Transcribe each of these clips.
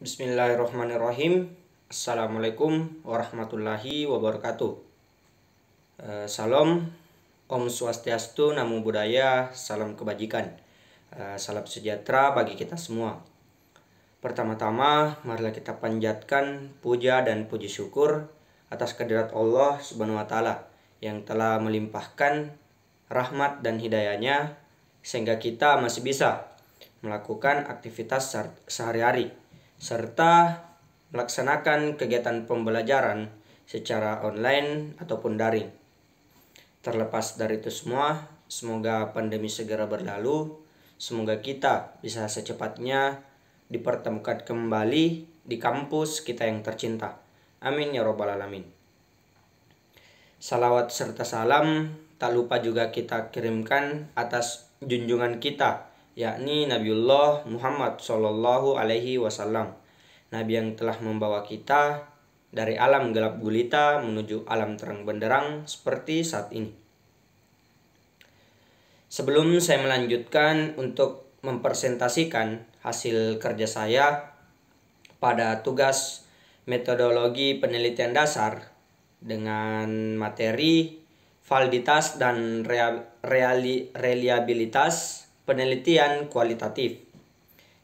Bismillahirrahmanirrahim. Assalamualaikum warahmatullahi wabarakatuh. Salam, Om Swastiastu, Namo Buddhaya, salam kebajikan. Salam sejahtera bagi kita semua. Pertama-tama, marilah kita panjatkan puja dan puji syukur atas kehadirat Allah Subhanahu wa Ta'ala yang telah melimpahkan rahmat dan hidayahnya sehingga kita masih bisa melakukan aktivitas sehari-hari serta melaksanakan kegiatan pembelajaran secara online ataupun daring. Terlepas dari itu semua, semoga pandemi segera berlalu. Semoga kita bisa secepatnya dipertemukan kembali di kampus kita yang tercinta. Amin ya robbal alamin. Salawat serta salam tak lupa juga kita kirimkan atas junjungan kita, yakni Nabiullah Muhammad Shallallahu Alaihi Wasallam, Nabi yang telah membawa kita dari alam gelap gulita menuju alam terang benderang seperti saat ini. Sebelum saya melanjutkan untuk mempresentasikan hasil kerja saya pada tugas metodologi penelitian dasar dengan materi validitas dan reliabilitas penelitian kualitatif,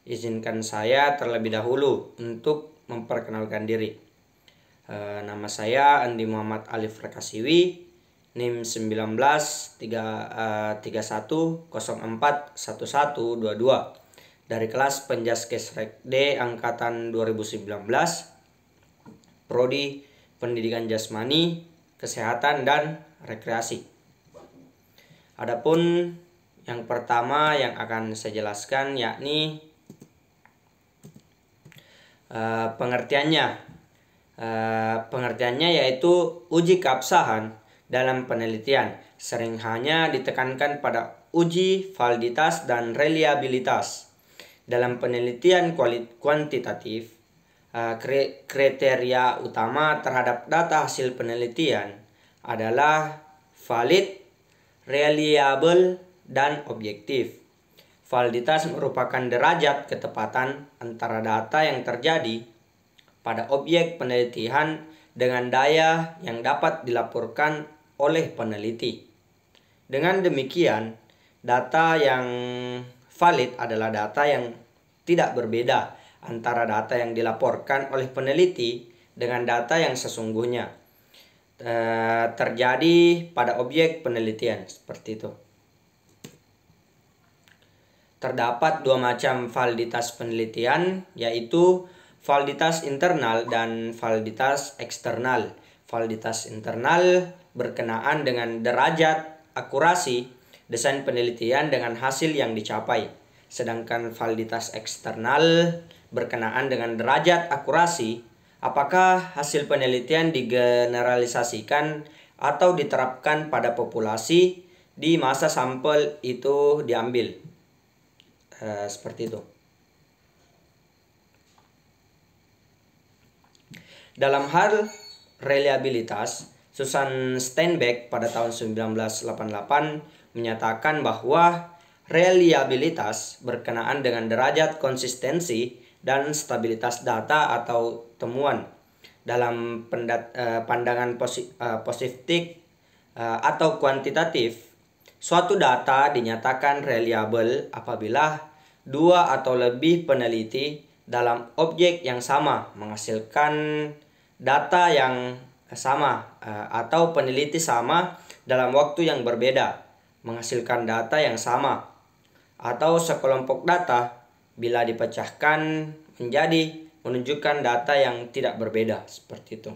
izinkan saya terlebih dahulu untuk memperkenalkan diri. Nama saya Andi Muhammad Alif Rekasiwi, NIM 1931041122 dari kelas Penjaskes Rek D angkatan 2019, Prodi Pendidikan Jasmani, Kesehatan dan Rekreasi. Adapun yang pertama yang akan saya jelaskan yakni pengertiannya. Pengertiannya yaitu uji keabsahan dalam penelitian sering hanya ditekankan pada uji validitas dan reliabilitas. Dalam penelitian kuantitatif, kriteria utama terhadap data hasil penelitian adalah valid, reliable, dan objektif. Validitas merupakan derajat ketepatan antara data yang terjadi pada objek penelitian dengan daya yang dapat dilaporkan oleh peneliti. Dengan demikian, data yang valid adalah data yang tidak berbeda antara data yang dilaporkan oleh peneliti dengan data yang sesungguhnya terjadi pada objek penelitian, seperti itu. Terdapat dua macam validitas penelitian, yaitu validitas internal dan validitas eksternal. Validitas internal berkenaan dengan derajat akurasi desain penelitian dengan hasil yang dicapai. Sedangkan validitas eksternal berkenaan dengan derajat akurasi apakah hasil penelitian digeneralisasikan atau diterapkan pada populasi di masa sampel itu diambil. Seperti itu. Dalam hal reliabilitas, Susan Steinbeck pada tahun 1988 menyatakan bahwa reliabilitas berkenaan dengan derajat konsistensi dan stabilitas data atau temuan. Dalam pandangan positif atau kuantitatif, suatu data dinyatakan reliable apabila dua atau lebih peneliti dalam objek yang sama menghasilkan data yang sama atau peneliti sama dalam waktu yang berbeda menghasilkan data yang sama, atau sekelompok data bila dipecahkan menjadi menunjukkan data yang tidak berbeda, seperti itu.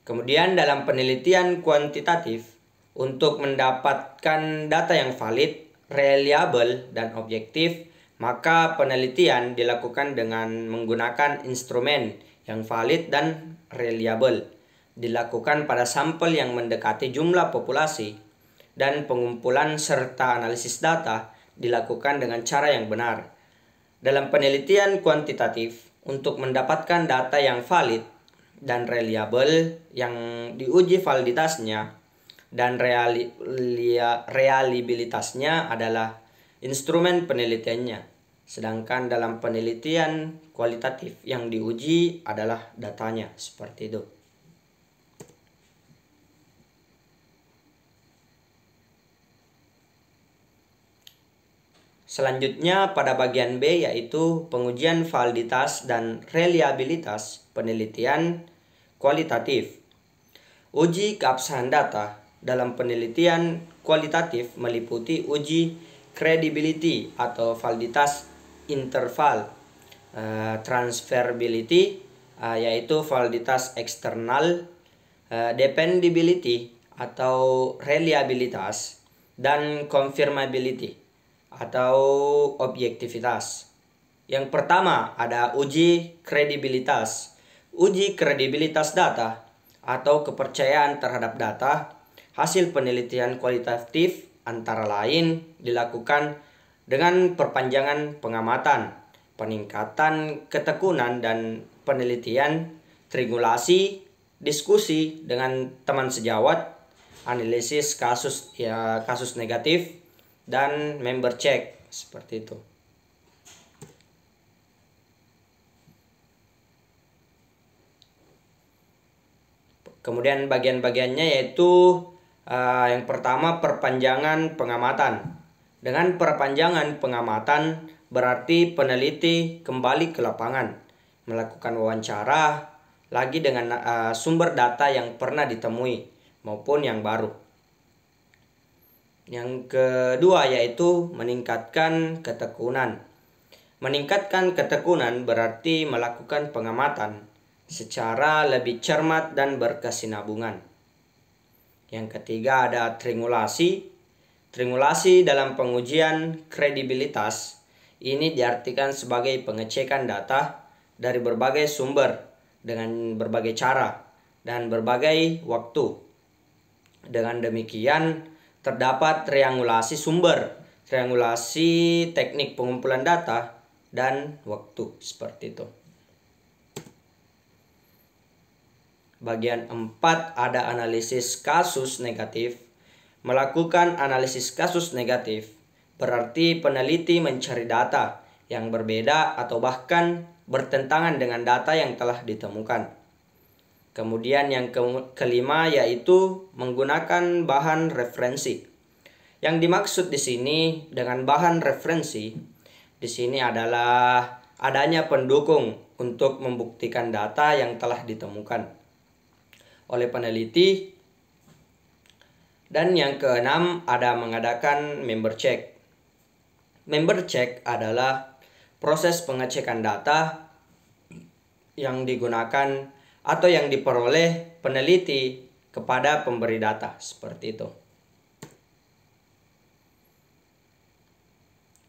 Kemudian dalam penelitian kuantitatif, untuk mendapatkan data yang valid, reliable, dan objektif, maka penelitian dilakukan dengan menggunakan instrumen yang valid dan reliable. Dilakukan pada sampel yang mendekati jumlah populasi, dan pengumpulan serta analisis data dilakukan dengan cara yang benar. Dalam penelitian kuantitatif, untuk mendapatkan data yang valid dan reliable yang diuji validitasnya dan reliabilitasnya adalah instrumen penelitiannya. Sedangkan dalam penelitian kualitatif yang diuji adalah datanya, seperti itu. Selanjutnya pada bagian B yaitu pengujian validitas dan reliabilitas penelitian kualitatif. Uji keabsahan data dalam penelitian kualitatif meliputi uji credibility atau validitas interval, transferability yaitu validitas eksternal, dependability atau reliabilitas, dan confirmability atau objektivitas. Yang pertama ada uji kredibilitas. Uji kredibilitas data atau kepercayaan terhadap data hasil penelitian kualitatif antara lain dilakukan dengan perpanjangan pengamatan, peningkatan ketekunan dan penelitian, triangulasi, diskusi dengan teman sejawat, analisis kasus negatif, dan member check, seperti itu. Kemudian bagian-bagiannya yaitu yang pertama perpanjangan pengamatan. Dengan perpanjangan pengamatan berarti peneliti kembali ke lapangan, melakukan wawancara lagi dengan sumber data yang pernah ditemui maupun yang baru. Yang kedua yaitu meningkatkan ketekunan. Meningkatkan ketekunan berarti melakukan pengamatan secara lebih cermat dan berkesinambungan. Yang ketiga ada triangulasi. Triangulasi dalam pengujian kredibilitas ini diartikan sebagai pengecekan data dari berbagai sumber dengan berbagai cara dan berbagai waktu. Dengan demikian terdapat triangulasi sumber, triangulasi teknik pengumpulan data, dan waktu, seperti itu. Bagian 4 ada analisis kasus negatif. Melakukan analisis kasus negatif berarti peneliti mencari data yang berbeda atau bahkan bertentangan dengan data yang telah ditemukan. Kemudian yang kelima yaitu menggunakan bahan referensi. Yang dimaksud di sini dengan bahan referensi di sini adalah adanya pendukung untuk membuktikan data yang telah ditemukan oleh peneliti. Dan yang keenam ada mengadakan member check. Member check adalah proses pengecekan data yang digunakan atau yang diperoleh peneliti kepada pemberi data, seperti itu.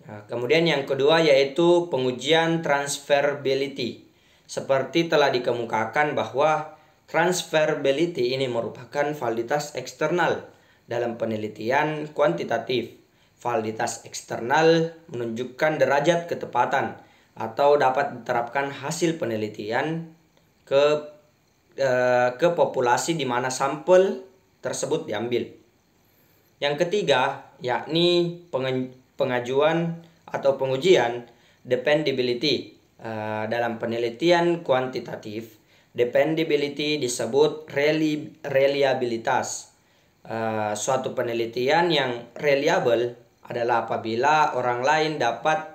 Nah, kemudian yang kedua yaitu pengujian transferability. Seperti telah dikemukakan bahwa transferability ini merupakan validitas eksternal dalam penelitian kuantitatif. Validitas eksternal menunjukkan derajat ketepatan atau dapat diterapkan hasil penelitian ke populasi di mana sampel tersebut diambil. Yang ketiga yakni pengajuan atau pengujian dependability. Dalam penelitian kuantitatif, dependability disebut reliabilitas. Suatu penelitian yang reliable adalah apabila orang lain dapat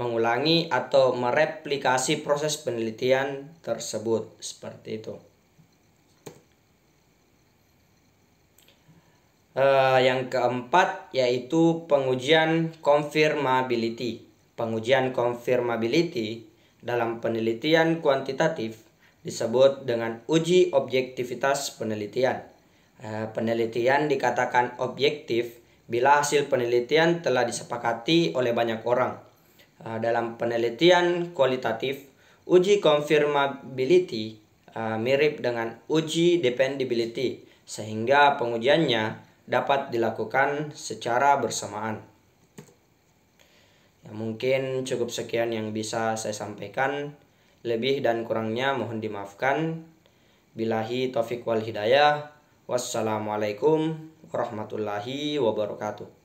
mengulangi atau mereplikasi proses penelitian tersebut, seperti itu. Yang keempat yaitu pengujian confirmability. Pengujian confirmability dalam penelitian kuantitatif disebut dengan uji objektivitas penelitian. Penelitian dikatakan objektif bila hasil penelitian telah disepakati oleh banyak orang. Dalam penelitian kualitatif, uji confirmability mirip dengan uji dependability, sehingga pengujiannya dapat dilakukan secara bersamaan. Ya, mungkin cukup sekian yang bisa saya sampaikan. Lebih dan kurangnya mohon dimaafkan. Billahi taufik wal hidayah. Wassalamualaikum warahmatullahi wabarakatuh.